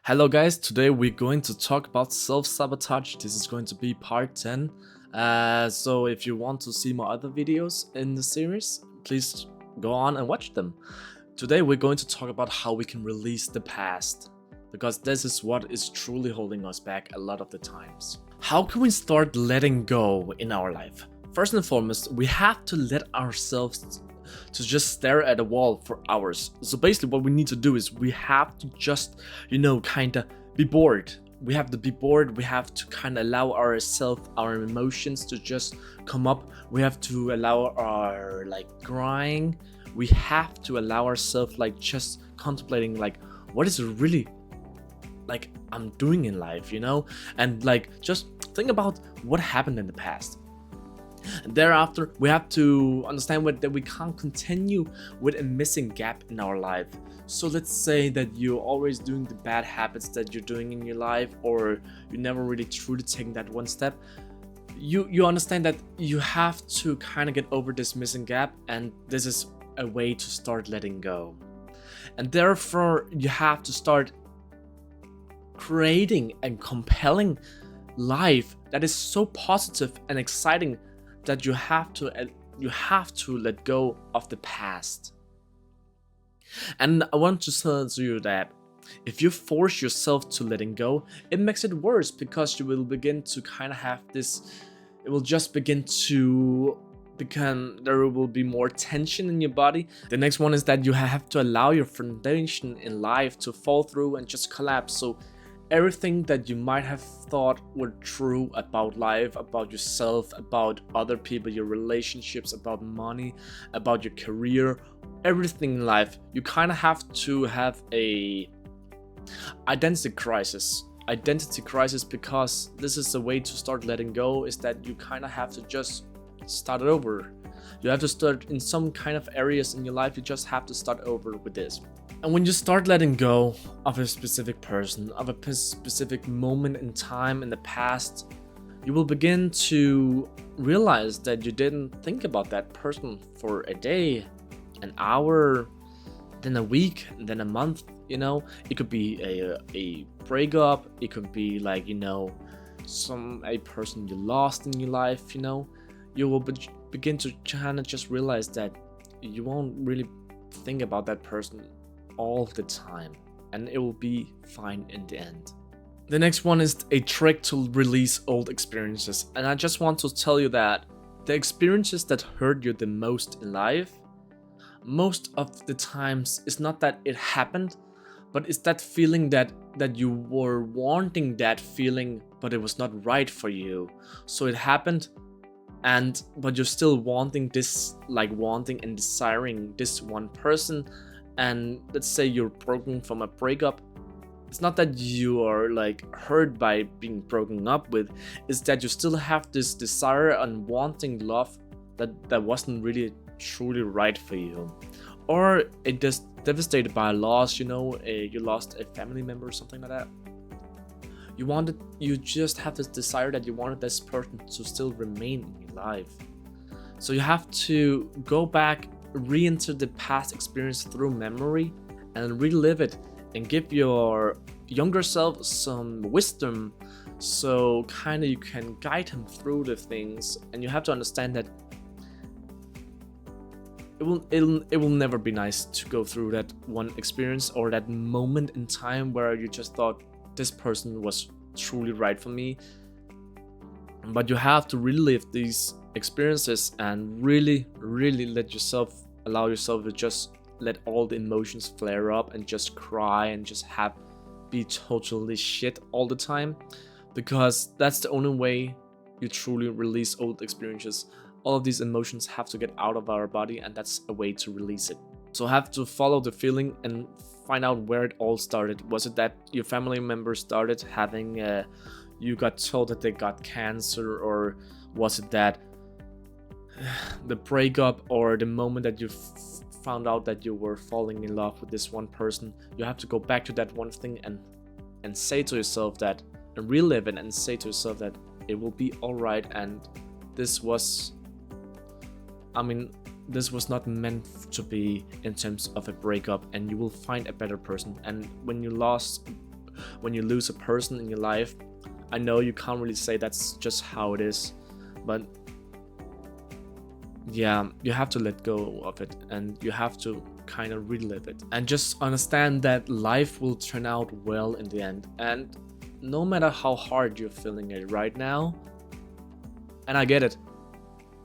Hello guys, today we're going to talk about self-sabotage. This is going to be part 10. So if you want to see more other videos in the series, please go on and watch them. Today we're going to talk about how we can release the past, because this is what is truly holding us back a lot of the times. How can we start letting go in our life? First and foremost, we have to let ourselves to just stare at a wall for hours. So basically what we need to do is we have to just, kind of be bored. We have to be bored. We have to kind of allow ourselves, our emotions to just come up. We have to allow our crying. We have to allow ourselves just contemplating what is it really I'm doing in life, and just think about what happened in the past. And thereafter, we have to understand that we can't continue with a missing gap in our life. So let's say that you're always doing the bad habits that you're doing in your life, or you never really truly taking that one step. You understand that you have to kind of get over this missing gap, and this is a way to start letting go. And therefore, you have to start creating a compelling life that is so positive and exciting that you have to let go of the past. And I want to tell you that if you force yourself to letting go, it makes it worse, because you will begin to kind of have this, it will just begin to become, there will be more tension in your body. The next one is that you have to allow your foundation in life to fall through and just collapse. So everything that you might have thought were true about life, about yourself, about other people, your relationships, about money, about your career, everything in life, you kind of have to have a identity crisis. Because this is the way to start letting go, is that you kind of have to just start over. You have to start in some kind of areas in your life. You just have to start over with this. And when you start letting go of a specific person, of a specific moment in time in the past, you will begin to realize that you didn't think about that person for a day, an hour, then a week, then a month. It could be a breakup. It could be a person you lost in your life. You will begin to kind of just realize that you won't really think about that person all the time, and it will be fine in the end. The next one is a trick to release old experiences, and I just want to tell you that the experiences that hurt you the most in life, most of the times, is not that it happened, but it's that feeling that you were wanting that feeling, but it was not right for you. So it happened, but you're still wanting this, wanting and desiring this one person. And let's say you're broken from a breakup. It's not that you are hurt by being broken up with, it's that you still have this desire and wanting love that wasn't really truly right for you. Or it just devastated by a loss, you lost a family member or something like that. You just have this desire that you wanted this person to still remain in your life. So you have to go back, re-enter the past experience through memory and relive it, and give your younger self some wisdom, so kind of you can guide him through the things. And you have to understand that it will never be nice to go through that one experience or that moment in time where you just thought this person was truly right for me. But you have to relive these experiences and really allow yourself to just let all the emotions flare up and just cry and just be totally shit all the time, because that's the only way you truly release old experiences. All of these emotions have to get out of our body, and that's a way to release it. So have to follow the feeling and find out where it all started. Was it that your family member started having you got told that they got cancer, or was it that the breakup, or the moment that you found out that you were falling in love with this one person? You have to go back to that one thing and say to yourself that, and relive it, and say to yourself that it will be all right, and this was not meant to be in terms of a breakup, and you will find a better person. And when you lost when you lose a person in your life. I know you can't really say that's just how it is, but yeah, you have to let go of it, and you have to kind of relive it, and just understand that life will turn out well in the end. And no matter how hard you're feeling it right now, and I get it,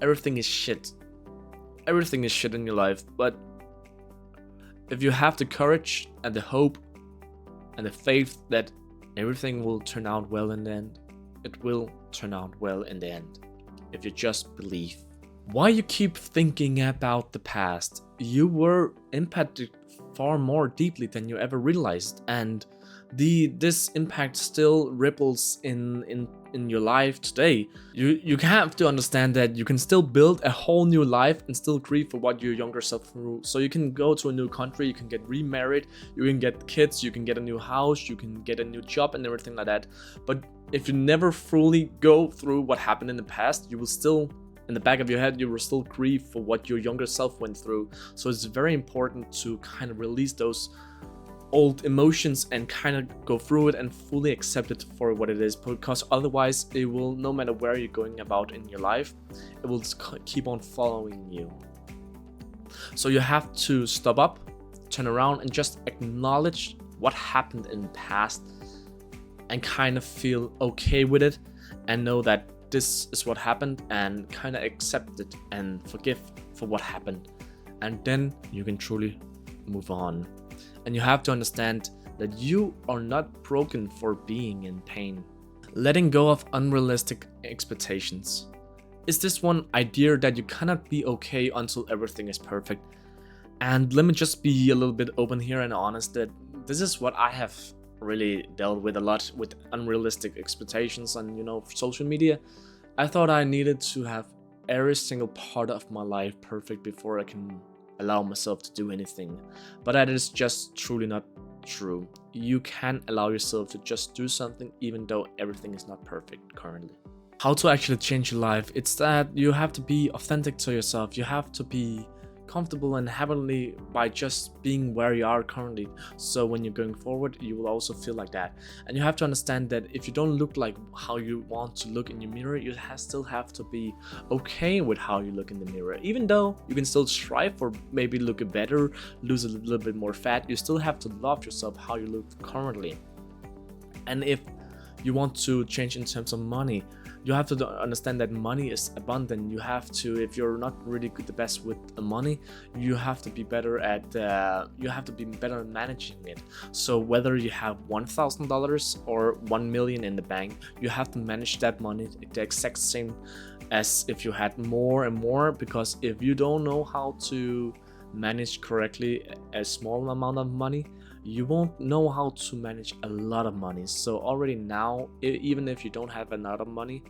everything is shit. Everything is shit in your life, but if you have the courage and the hope and the faith that everything will turn out well in the end, it will turn out well in the end, if you just believe. Why you keep thinking about the past? You were impacted far more deeply than you ever realized, and this impact still ripples in your life today. You have to understand that you can still build a whole new life and still grieve for what your younger self through. So you can go to a new country, you can get remarried, you can get kids, you can get a new house, you can get a new job and everything like that. But if you never fully go through what happened in the past, you will still, in the back of your head, you will still grieve for what your younger self went through. So it's very important to kind of release those old emotions and kind of go through it and fully accept it for what it is, because otherwise it will, no matter where you're going about in your life, it will keep on following you. So you have to stop up, turn around, and just acknowledge what happened in the past and kind of feel okay with it and know that this is what happened, and kind of accept it and forgive for what happened, and then you can truly move on. And you have to understand that you are not broken for being in pain. Letting go of unrealistic expectations. Is this one idea that you cannot be okay until everything is perfect? And let me just be a little bit open here and honest that this is what I have really dealt with a lot, with unrealistic expectations on, social media. I thought I needed to have every single part of my life perfect before I can allow myself to do anything, but that is just truly not true. You can allow yourself to just do something even though everything is not perfect currently. How to actually change your life? It's that you have to be authentic to yourself. You have to be comfortable and happily by just being where you are currently. So when you're going forward, you will also feel like that. And you have to understand that if you don't look like how you want to look in your mirror, you still have to be okay with how you look in the mirror. Even though you can still strive for maybe looking better, lose a little bit more fat, you still have to love yourself how you look currently. And if you want to change in terms of money, you have to understand that money is abundant. You have to, if you're not really good, the best with the money, you have to be better at managing it. So whether you have $1,000 or 1 million in the bank, you have to manage that money the exact same as if you had more and more, because if you don't know how to manage correctly a small amount of money, you won't know how to manage a lot of money. So already now, even if you don't have a lot of money,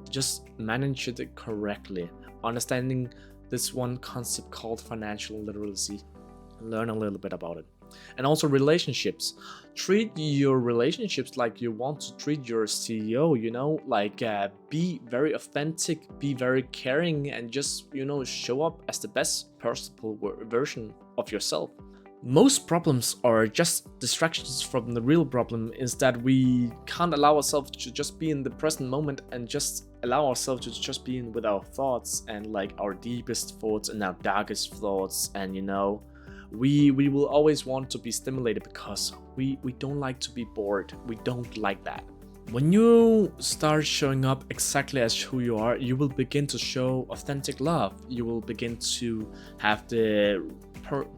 just manage it correctly. Understanding this one concept called financial literacy, learn a little bit about it. And also relationships. Treat your relationships like you want to treat your CEO, be very authentic, be very caring, and just, show up as the best possible version of yourself. Most problems are just distractions from the real problem, is that we can't allow ourselves to just be in the present moment and just allow ourselves to just be in with our thoughts and our deepest thoughts and our darkest thoughts. And we will always want to be stimulated because we don't like to be bored. We don't like that. When you start showing up exactly as who you are, you will begin to show authentic love. You will begin to have the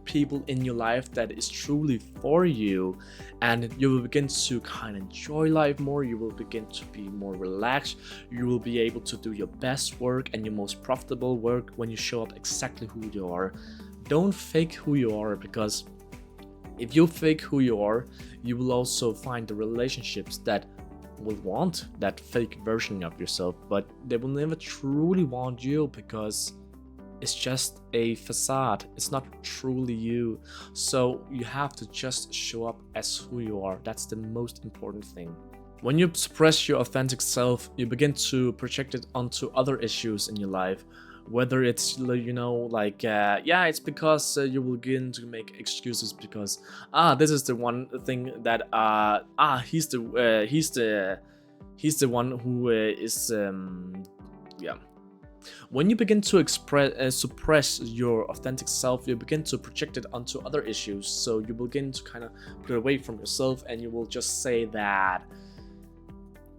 people in your life that is truly for you, and you will begin to kind of enjoy life more. You will begin to be more relaxed. You will be able to do your best work and your most profitable work when you show up exactly who you are. Don't fake who you are, because if you fake who you are, you will also find the relationships that will want that fake version of yourself, but they will never truly want you, because it's just a facade. It's not truly you. So you have to just show up as who you are. That's the most important thing. When you suppress your authentic self, you begin to project it onto other issues in your life, Whether it's yeah, it's because you will begin to make excuses because this is the one thing that he's the one who is yeah. When you begin to suppress your authentic self, you begin to project it onto other issues. So you begin to kind of put it away from yourself, and you will just say that,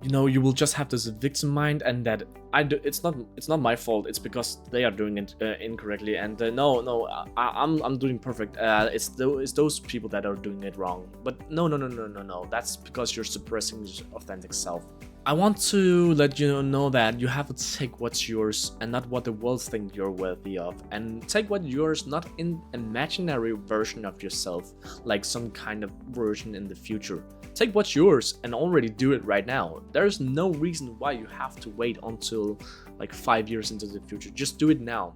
you will just have this victim mind, and that it's not my fault. It's because they are doing it incorrectly, and no, I'm doing perfect. It's those people that are doing it wrong. But no. That's because you're suppressing your authentic self. I want to let you know that you have to take what's yours and not what the world thinks you're worthy of, and take what's yours, not in imaginary version of yourself, like some kind of version in the future. Take what's yours and already do it right now. There's no reason why you have to wait until like 5 years into the future. Just do it now.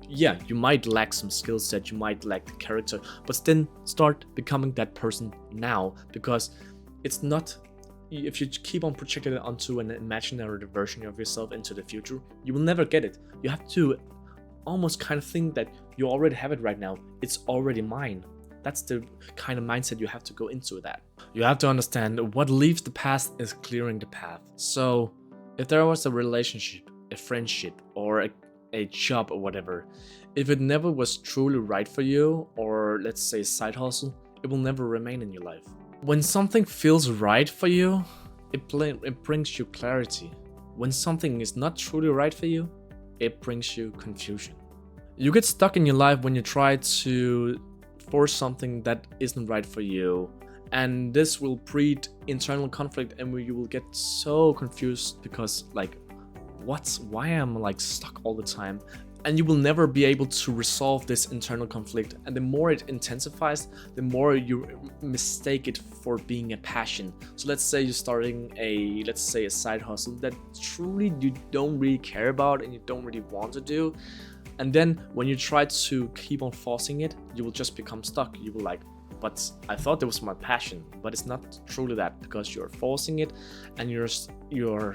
Yeah, you might lack some skill set, you might lack the character, but then start becoming that person now, because it's not. If you keep on projecting it onto an imaginary version of yourself into the future, you will never get it. You have to almost kind of think that you already have it right now. It's already mine. That's the kind of mindset you have to go into that. You have to understand what leaves the past is clearing the path. So if there was a relationship, a friendship, or a job or whatever, if it never was truly right for you, or let's say side hustle, it will never remain in your life. When something feels right for you, it brings you clarity. When something is not truly right for you, it brings you confusion. You get stuck in your life when you try to force something that isn't right for you, and this will breed internal conflict, and you will get so confused because why am I stuck all the time? And you will never be able to resolve this internal conflict, and the more it intensifies, the more you mistake it for being a passion. So let's say you're starting a side hustle that truly you don't really care about and you don't really want to do, and then when you try to keep on forcing it, you will just become stuck. You will but I thought it was my passion, but it's not truly that, because you're forcing it and you're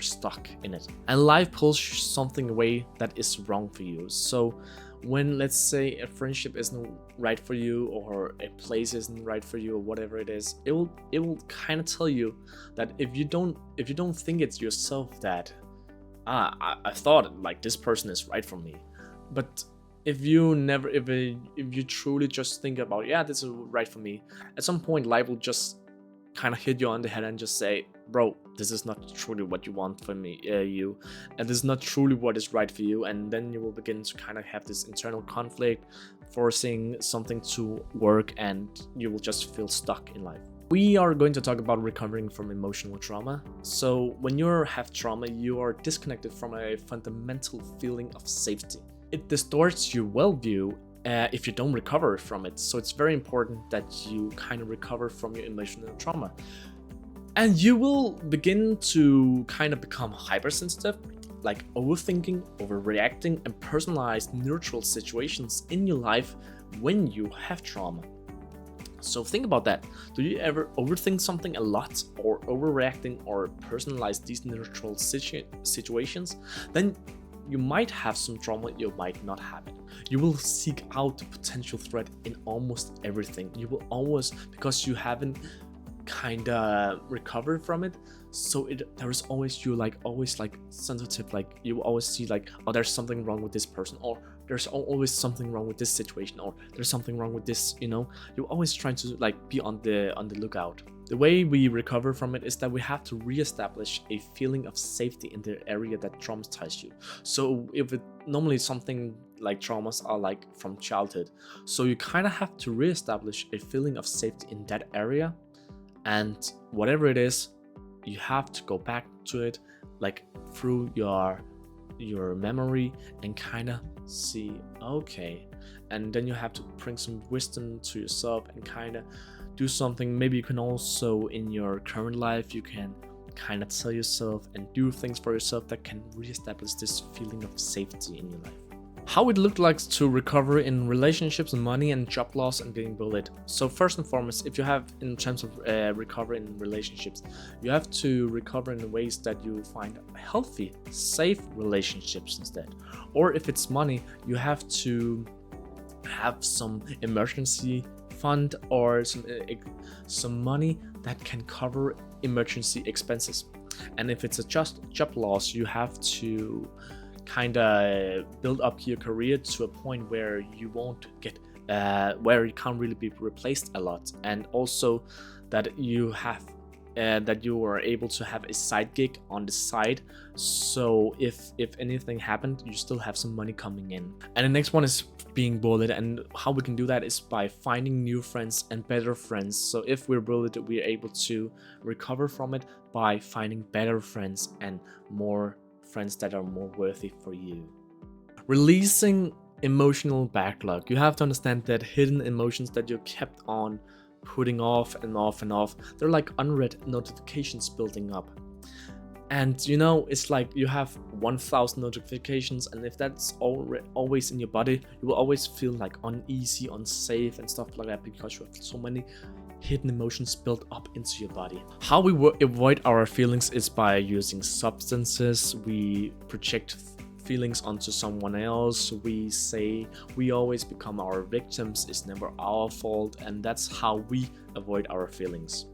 stuck in it. And life pulls something away that is wrong for you. So when, let's say, a friendship isn't right for you, or a place isn't right for you, or whatever it is, it will kind of tell you that if you don't think it's yourself that I thought this person is right for me. But if you truly just think about, yeah, this is right for me, at some point life will just kind of hit you on the head and just say, bro, this is not truly what you want for me, and this is not truly what is right for you. And then you will begin to kind of have this internal conflict, forcing something to work, and you will just feel stuck in life. We are going to talk about recovering from emotional trauma. So when you have trauma, you are disconnected from a fundamental feeling of safety. It distorts your worldview if you don't recover from it. So it's very important that you kind of recover from your emotional trauma. And you will begin to kind of become hypersensitive, like overthinking, overreacting, and personalized neutral situations in your life when you have trauma. So think about that. Do you ever overthink something a lot, or overreacting, or personalize these neutral situations? Then you might have some trauma, you might not have it. You will seek out the potential threat in almost everything. You will always, because you haven't kind of recovered from it, so there is always always sensitive, you will always see oh, there's something wrong with this person, or there's always something wrong with this situation, or there's something wrong with this, you're always trying to be on the lookout. The way we recover from it is that we have to reestablish a feeling of safety in the area that traumatized you. So if normally something like traumas are from childhood, so you kind of have to reestablish a feeling of safety in that area, and whatever it is, you have to go back to it through your memory and kind of see, okay, and then you have to bring some wisdom to yourself and kind of do something. Maybe you can also, in your current life, you can kind of tell yourself and do things for yourself that can reestablish this feeling of safety in your life. How it looked like to recover in relationships and money and job loss and being bullied. So first and foremost, if you have in terms of recover in relationships, you have to recover in ways that you find healthy, safe relationships instead. Or if it's money, you have to have some emergency fund or some money that can cover emergency expenses. And if it's a just job loss, you have to kind of build up your career to a point where you won't get where you can't really be replaced a lot, and also that you have that you are able to have a side gig on the side, so if anything happened, you still have some money coming in. And the next one is being bullied, and how we can do that is by finding new friends and better friends. So if we're bullied, we're able to recover from it by finding better friends and more friends that are more worthy for you. Releasing emotional backlog. You have to understand that hidden emotions that you kept on putting off and off and off, they're like unread notifications building up. And you know, it's like you have 1,000 notifications, and if that's always in your body, you will always feel like uneasy, unsafe and stuff like that, because you have so many hidden emotions built up into your body. How we avoid our feelings is by using substances. We project feelings onto someone else. We say we always become our victims, it's never our fault, and that's how we avoid our feelings.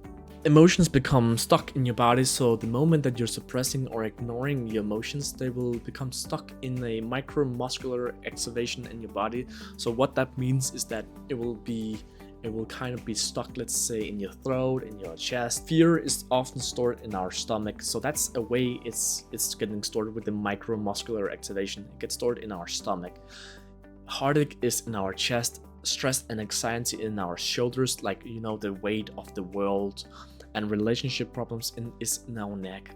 Emotions become stuck in your body, so the moment that you're suppressing or ignoring your emotions, they will become stuck in a micromuscular activation in your body. So what that means is that it will kind of be stuck, let's say, in your throat, in your chest. Fear is often stored in our stomach, so that's a way it's getting stored with the micromuscular activation. It gets stored in our stomach. Heartache is in our chest. Stress and anxiety in our shoulders, like, you know, the weight of the world. And relationship problems is in our neck.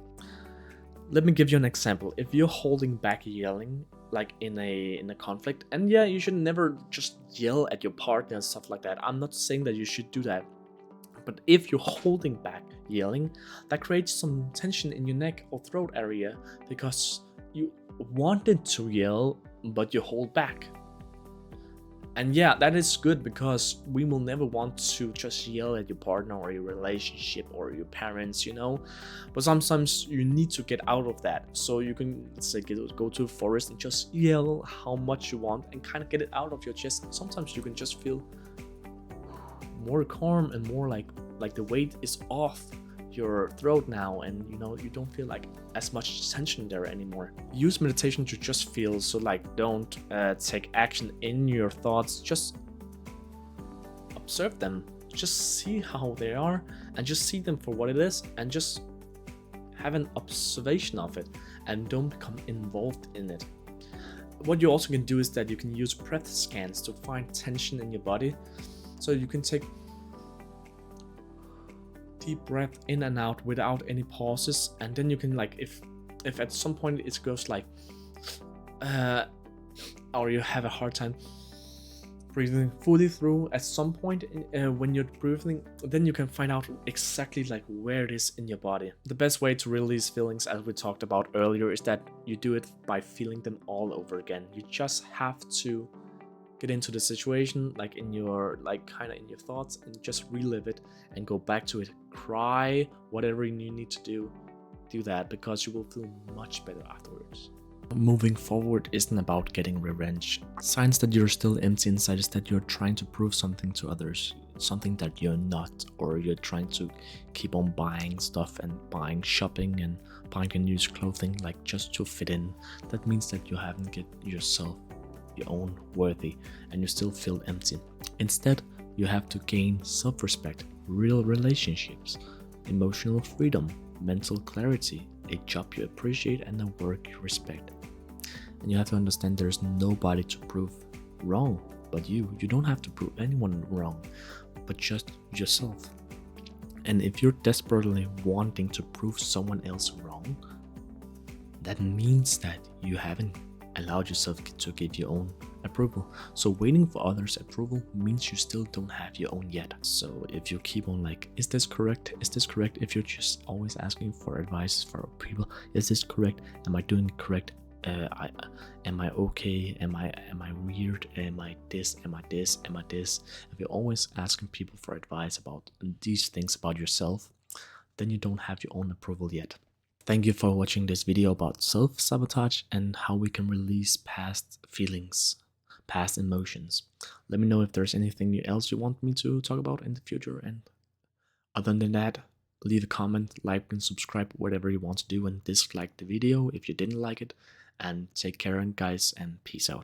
Let me give you an example. If you're holding back yelling, like in a conflict, and yeah, you should never just yell at your partner and stuff like that. I'm not saying that you should do that. But if you're holding back yelling, that creates some tension in your neck or throat area because you wanted to yell, but you hold back. And yeah, that is good, because we will never want to just yell at your partner or your relationship or your parents, you know. But sometimes you need to get out of that. So you can, let's say, go to a forest and just yell how much you want and kind of get it out of your chest. Sometimes you can just feel more calm and more like the weight is off your throat now, and you know, you don't feel like as much tension there anymore. Use meditation to just feel. So like, don't take action in your thoughts, just observe them, just see how they are and just see them for what it is, and just have an observation of it and don't become involved in it. What you also can do is that you can use breath scans to find tension in your body. So you can take deep breath in and out without any pauses, and then you can, like, if at some point it goes like or you have a hard time breathing fully through at some point when you're breathing, then you can find out exactly like where it is in your body. The best way to release feelings, as we talked about earlier, is that you do it by feeling them all over again. You just have to get into the situation, like in your, like kind of in your thoughts, and just relive it and go back to it. Cry, whatever you need to do that, because you will feel much better afterwards. Moving forward isn't about getting revenge. Signs that you're still empty inside is that you're trying to prove something to others, something that you're not, or you're trying to keep on buying stuff and buying shopping and buying used clothing, like just to fit in. That means that you haven't get yourself your own worthy, and you still feel empty. Instead, you have to gain self-respect, real relationships, emotional freedom, mental clarity, a job you appreciate, and a work you respect. And you have to understand there's nobody to prove wrong but you. You don't have to prove anyone wrong, but just yourself. And if you're desperately wanting to prove someone else wrong, that means that you haven't allowed yourself to give your own approval. So waiting for others' approval means you still don't have your own yet. So if you keep on like, is this correct? Is this correct? If you're just always asking for advice for people, is this correct? Am I doing it correct? I am I okay? Am I weird? Am I this? Am I this? Am I this? If you're always asking people for advice about these things about yourself, then you don't have your own approval yet. Thank you for watching this video about self-sabotage and how we can release past feelings, past emotions. Let me know if there's anything else you want me to talk about in the future, and other than that, leave a comment, like and subscribe, whatever you want to do, and dislike the video if you didn't like it. And take care, guys, and peace out.